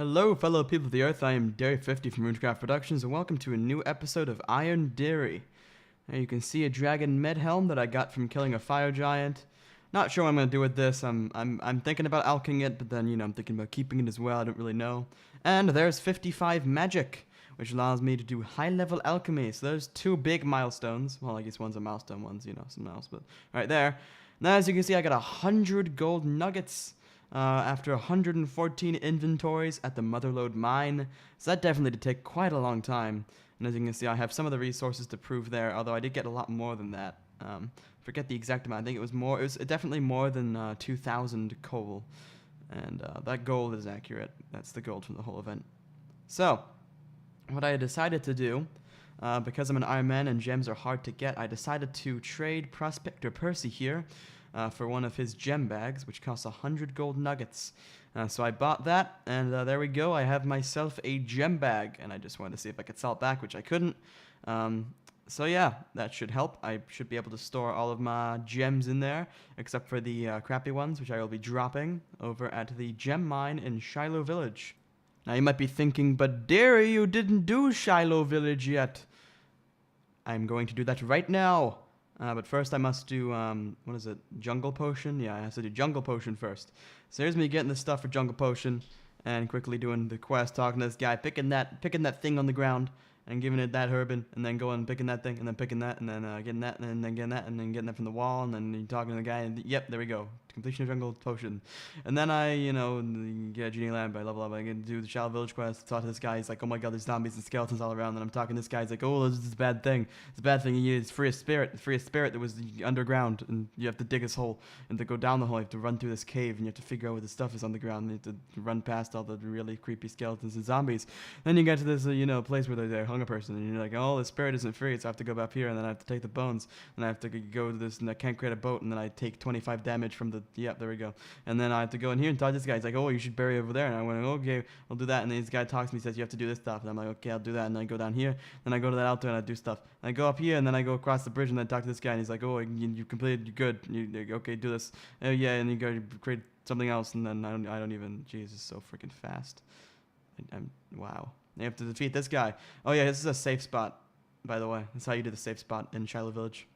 Hello, fellow people of the Earth. I am Deery50 from Runetooncraft Productions, and welcome to a new episode of Iron Deery. Now you can see a dragon med helm that I got from killing a fire giant. Not sure what I'm gonna do with this. I'm thinking about alching it, but then I'm thinking about keeping it as well. I don't really know. And there's 55 magic, which allows me to do high-level alchemy. So there's two big milestones. Well, I guess one's a milestone, one's something else. But right there. Now as you can see, I got 100 gold nuggets. After 114 inventories at the Motherload mine. So that definitely did take quite a long time. And as you can see, I have some of the resources to prove there, although I did get a lot more than that. Forget the exact amount. I think it was definitely more than 2,000 coal. And that gold is accurate. That's the gold from the whole event. So, what I decided to do, because I'm an Iron Man and gems are hard to get, I decided to trade Prospector Percy here for one of his gem bags, which costs 100 gold nuggets. So I bought that, and there we go. I have myself a gem bag, and I just wanted to see if I could sell it back, which I couldn't. So yeah, that should help. I should be able to store all of my gems in there, except for the crappy ones, which I will be dropping over at the gem mine in Shilo Village. Now you might be thinking, but Deery, you didn't do Shilo Village yet. I'm going to do that right now. But first I must do, what is it, Jungle Potion? Yeah, I have to do Jungle Potion first. So here's me getting the stuff for Jungle Potion, and quickly doing the quest, talking to this guy, picking that thing on the ground, and giving it that herbin, and then going and picking that thing, and then picking that, and then getting that, and then getting that, and then getting that from the wall, and then talking to the guy, and yep, there we go. Completion of Jungle Potion. And then I, get a Genie Lamp, I level up, I can do the Shilo Village quest, talk to this guy, he's like, oh my god, there's zombies and skeletons all around, and I'm talking to this guy, he's like, oh, this is a bad thing. It's a bad thing, it's free a spirit that was underground, and you have to dig this hole, and to go down the hole, you have to run through this cave, and you have to figure out what the stuff is on the ground, and you have to run past all the really creepy skeletons and zombies. Then you get to this, place where they hung a person, and you're like, oh, the spirit isn't free, so I have to go back here, and then I have to take the bones, and I have to go to this, and I can't create a boat, and then I take 25 damage from the, yep, there we go. And then I have to go in here and talk to this guy. He's like, oh, you should bury over there. And I went, okay, I'll do that. And then this guy talks to me, says, you have to do this stuff. And I'm like, okay, I'll do that. And then I go down here. Then I go to that altar and I do stuff. And I go up here and then I go across the bridge and then talk to this guy. And he's like, oh, you completed, you're good. Okay, do this. Oh, yeah, and you go create something else. And then I don't even, jeez, it's so freaking fast. Wow. You have to defeat this guy. Oh, yeah, this is a safe spot, by the way. That's how you do the safe spot in Shilo Village.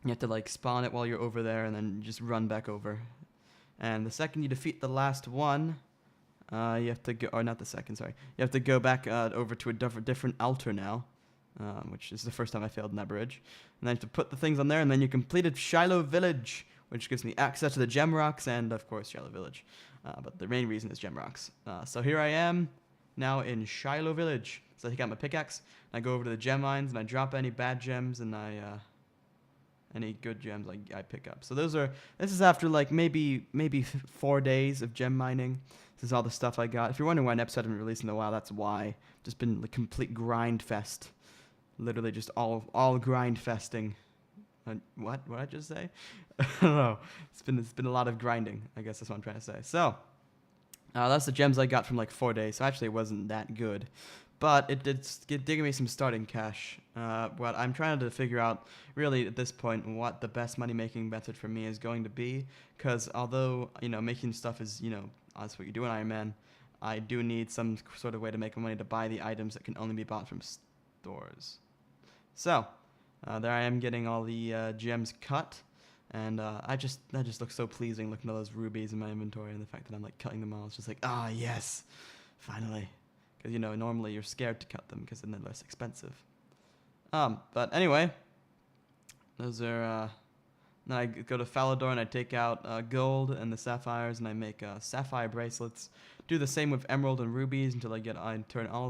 You have to spawn it while you're over there and then just run back over. And the second you defeat the last one, you have to go, or not the second, sorry. You have to go back over to a different altar now, which is the first time I failed in that bridge. And then you have to put the things on there, and then you completed Shilo Village, which gives me access to the gem rocks and, of course, Shilo Village. But the main reason is gem rocks. So here I am, now in Shilo Village. So I take out my pickaxe, and I go over to the gem mines, and I drop any bad gems, and any good gems I pick up. So this is after maybe 4 days of gem mining. This is all the stuff I got. If you're wondering why an episode hasn't been released in a while, that's why. Just been the complete grind fest. Literally just all grind festing. What did I just say? I don't know. It's been a lot of grinding, I guess that's what I'm trying to say. So that's the gems I got from 4 days. So actually it wasn't that good. But it did give me some starting cash. But I'm trying to figure out, really, at this point, what the best money-making method for me is going to be. Because although, making stuff is, that's what you do in Iron Man, I do need some sort of way to make money to buy the items that can only be bought from stores. So, there I am getting all the gems cut. And that just looks so pleasing, looking at those rubies in my inventory, and the fact that I'm, cutting them all. It's just like, ah, yes, finally. Because, normally you're scared to cut them because then they're less expensive. But anyway, those are, then I go to Falador and I take out gold and the sapphires and I make sapphire bracelets. Do the same with emerald and rubies until I turn all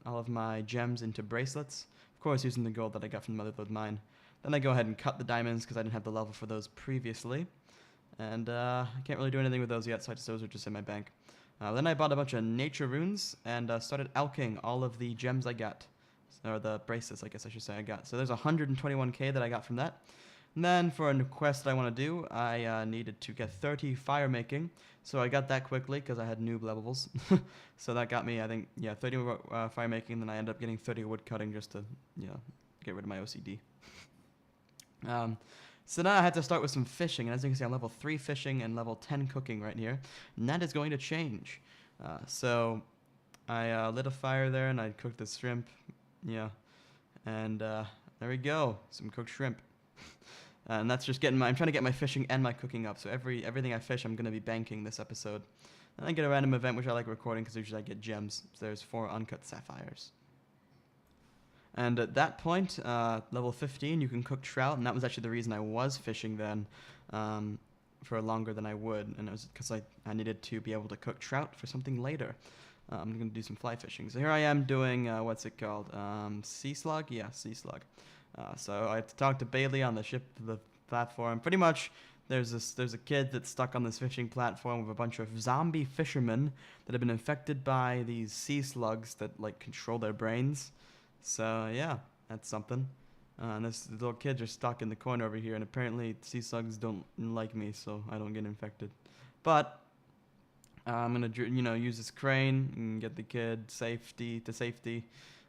of my gems into bracelets. Of course, using the gold that I got from the Motherload mine. Then I go ahead and cut the diamonds because I didn't have the level for those previously. And I can't really do anything with those yet, so those are just in my bank. Then I bought a bunch of nature runes and started alching all of the gems I got. Or the bracelets, I guess I should say I got. So there's 121k that I got from that. And then for a quest that I want to do, I needed to get 30 fire making. So I got that quickly because I had noob levels. So that got me, I think, 30 fire making. And then I ended up getting 30 wood cutting just to, get rid of my OCD. So now I had to start with some fishing, and as you can see, I'm level 3 fishing and level 10 cooking right here, and that is going to change. So I lit a fire there, and I cooked the shrimp, yeah, and there we go, some cooked shrimp. And that's just I'm trying to get my fishing and my cooking up, so everything I fish, I'm going to be banking this episode. And I get a random event, which I like recording, because usually I get gems. So there's 4 uncut sapphires. And at that point, level 15, you can cook trout, and that was actually the reason I was fishing then for longer than I would, and it was because I needed to be able to cook trout for something later. I'm going to do some fly fishing. So here I am doing, what's it called, sea slug? Yeah, sea slug. So I had to talk to Bailey on the platform. Pretty much, there's a kid that's stuck on this fishing platform with a bunch of zombie fishermen that have been infected by these sea slugs that like control their brains. So yeah, that's something. And this little kids are stuck in the corner over here, and apparently sea slugs don't like me, so I don't get infected. But I'm gonna use this crane and get the kid to safety.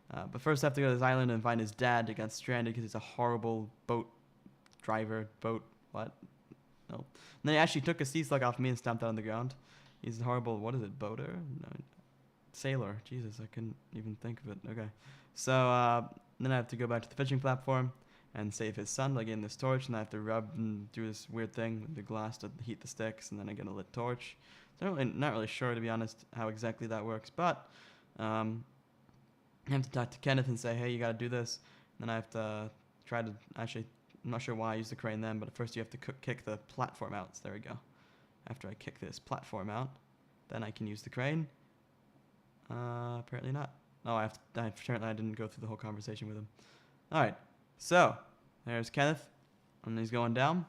But first I have to go to this island and find his dad that got stranded because he's a horrible boat driver. What? No. And then he actually took a sea slug off me and stomped it on the ground. He's a horrible, what is it, boater? No, sailor. Jesus, I couldn't even think of it. Okay. So then I have to go back to the fishing platform and save his son by getting this torch, and I have to rub and do this weird thing with the glass to heat the sticks, and then I get a lit torch. So I'm not really sure, to be honest, how exactly that works, but I have to talk to Kenneth and say, hey, you got to do this. And then I have to try to, actually, I'm not sure why I used the crane then, but first you have to kick the platform out. So there we go. After I kick this platform out, then I can use the crane. Apparently not. Oh, apparently I didn't go through the whole conversation with him. All right, so there's Kenneth, and he's going down.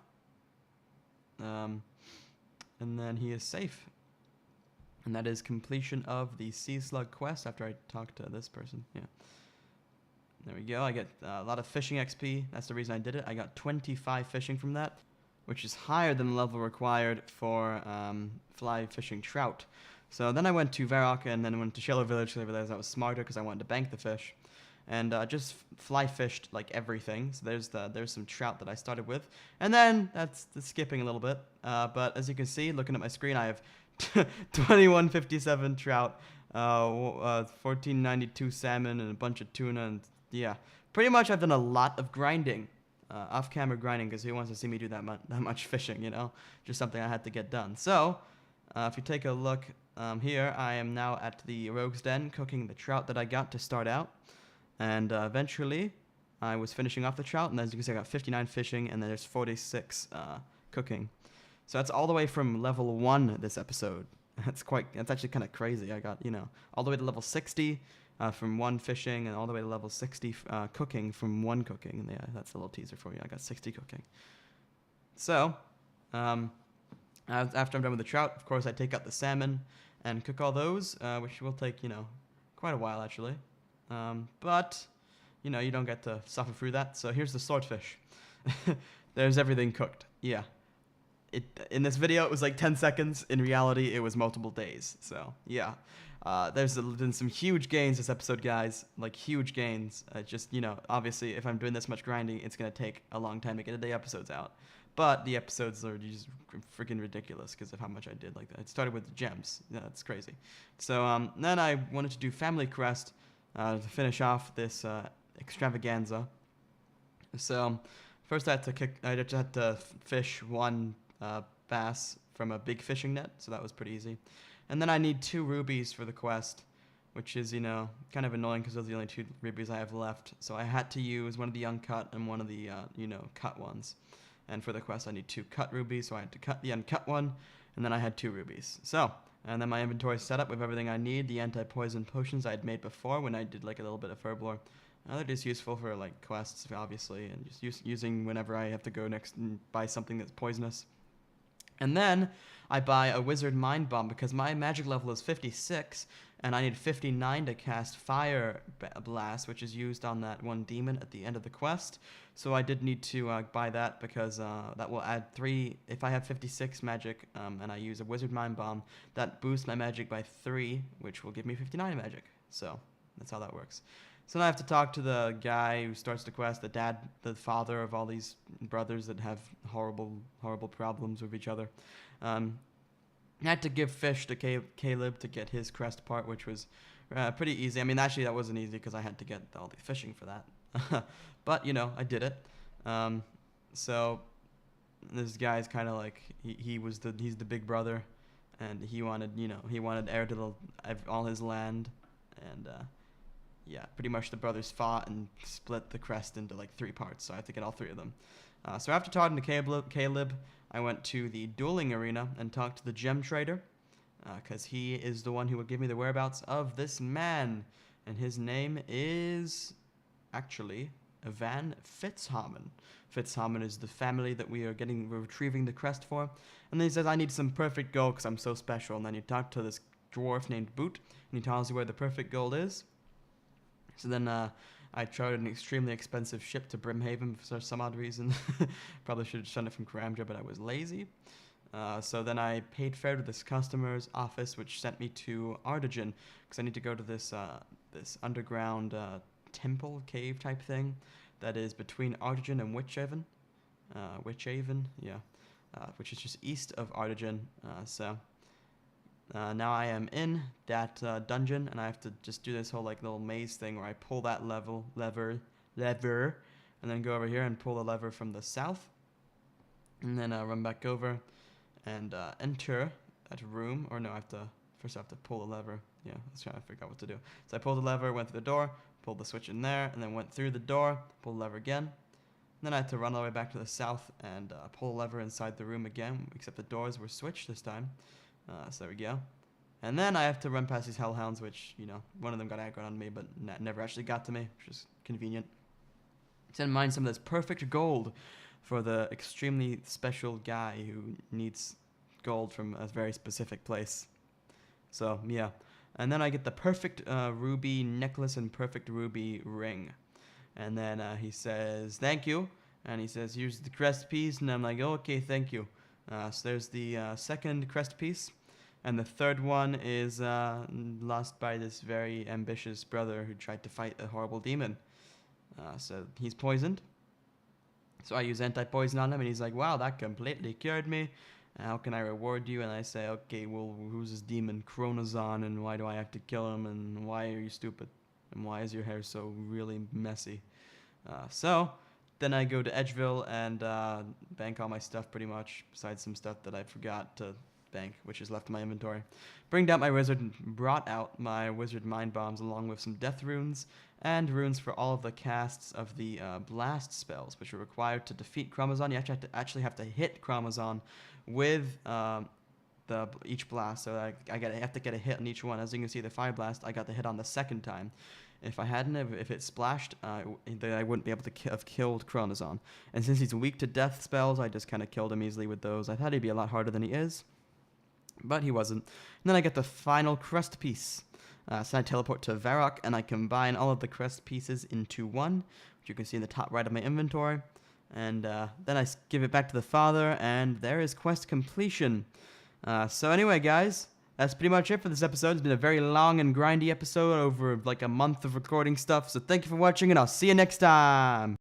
And then he is safe. And that is completion of the sea slug quest after I talked to this person. Yeah. There we go. I get a lot of fishing XP. That's the reason I did it. I got 25 fishing from that, which is higher than the level required for fly fishing trout. So then I went to Varrock and then went to Shilo Village because I realized that was smarter because I wanted to bank the fish. And just fly fished like everything. So there's some trout that I started with. And then that's skipping a little bit. But as you can see, looking at my screen, I have 2157 trout, 1492 salmon, and a bunch of tuna. And yeah, pretty much I've done a lot of grinding, off-camera grinding, because who wants to see me do that much fishing, you know? Just something I had to get done. So if you take a look here, I am now at the Rogue's Den cooking the trout that I got to start out. And eventually, I was finishing off the trout, and as you can see, I got 59 fishing, and then there's 46 cooking. So that's all the way from level 1 this episode. That's actually kind of crazy. I got, all the way to level 60 from 1 fishing, and all the way to level 60 cooking from 1 cooking. And yeah, that's a little teaser for you. I got 60 cooking. So, after I'm done with the trout, of course, I take out the salmon and cook all those, which will take, quite a while, actually. But, you don't get to suffer through that. So here's the swordfish. There's everything cooked. Yeah. In this video, it was like 10 seconds. In reality, it was multiple days. So, yeah. There's been some huge gains this episode, guys. Like, huge gains. Just, obviously, if I'm doing this much grinding, it's going to take a long time to get the episodes out. But the episodes are just freaking ridiculous because of how much I did like that. It started with the gems. Yeah, that's crazy. So, then I wanted to do Family Crest to finish off this extravaganza. So, first I just had to fish 1 bass from a big fishing net, so that was pretty easy. And then I need 2 rubies for the quest, which is, kind of annoying because those are the only 2 rubies I have left. So I had to use one of the uncut and one of the, cut ones. And for the quest, I need 2 cut rubies, so I had to cut the uncut one, and then I had 2 rubies. So, and then my inventory is set up with everything I need. The anti-poison potions I had made before when I did like a little bit of herblore. They're just useful for like quests, obviously, and just using whenever I have to go next and buy something that's poisonous. And then I buy a wizard mind bomb because my magic level is 56, and I need 59 to cast fire blast, which is used on that one demon at the end of the quest. So I did need to buy that because that will add 3. If I have 56 magic and I use a wizard mind bomb, that boosts my magic by 3, which will give me 59 magic. So that's how that works. So now I have to talk to the guy who starts the quest, the father of all these brothers that have horrible problems with each other. I had to give fish to Caleb to get his crest part, which was pretty easy. I mean, actually, that wasn't easy because I had to get all the fishing for that. But, you know, I did it. So this guy's kind of like, he's the big brother, and he wanted heir to all his land. And, yeah, pretty much the brothers fought and split the crest into like 3 parts, so I have to get all 3 of them. So after talking to Caleb, I went to the dueling arena and talked to the gem trader, because he is the one who would give me the whereabouts of this man, and his name is actually Van Fitzharmon. Fitzharmon is the family that we're retrieving the crest for, and then he says I need some perfect gold because I'm so special, and then you talk to this dwarf named Boot, and he tells you where the perfect gold is. So then I chartered an extremely expensive ship to Brimhaven for some odd reason. Probably should have done it from Karamja, but I was lazy. So then I paid fare to this customer's office, which sent me to Artigen, because I need to go to this underground temple cave type thing that is between Artigen and Witchhaven. Which is just east of Artigen. Now I am in that dungeon, and I have to just do this whole like little maze thing where I pull that lever, and then go over here and pull the lever from the south, and then run back over and enter that room. Or no, first I have to pull the lever. Yeah, let's try to figure out what to do. So I pulled the lever, went through the door, pulled the switch in there, and then went through the door, pulled the lever again. Then I had to run all the way back to the south and pull the lever inside the room again, except the doors were switched this time. So there we go. And then I have to run past these hellhounds, which, you know, one of them got aggro on me, but never actually got to me, which is convenient. Send mine some of this perfect gold for the extremely special guy who needs gold from a very specific place. So, yeah. And then I get the perfect ruby necklace and perfect ruby ring. And then he says, thank you. And he says, here's the crest piece. And I'm like, oh, okay, thank you. So there's the second crest piece. And the third one is lost by this very ambitious brother who tried to fight a horrible demon. So he's poisoned. So I use anti-poison on him, and he's like, wow, that completely cured me. How can I reward you? And I say, okay, well, who's this demon? Chronozon, and why do I have to kill him? And why are you stupid? And why is your hair so really messy? So then I go to Edgeville and bank all my stuff pretty much, besides some stuff that I forgot to bank, which is left in my inventory. Brought out my wizard mind bombs along with some death runes and runes for all of the casts of the blast spells, which are required to defeat Chromazon. You actually have to hit Chromazon with each blast, so I have to get a hit on each one. As you can see, the fire blast, I got the hit on the second time. If it splashed, then I wouldn't be able to have killed Chronozon. And since he's weak to death spells, I just kind of killed him easily with those. I thought he'd be a lot harder than he is, but he wasn't. And then I get the final crest piece. So I teleport to Varrock, and I combine all of the crest pieces into one, which you can see in the top right of my inventory. And then I give it back to the father, and there is quest completion. So anyway, guys, that's pretty much it for this episode. It's been a very long and grindy episode over like a month of recording stuff. So thank you for watching, and I'll see you next time.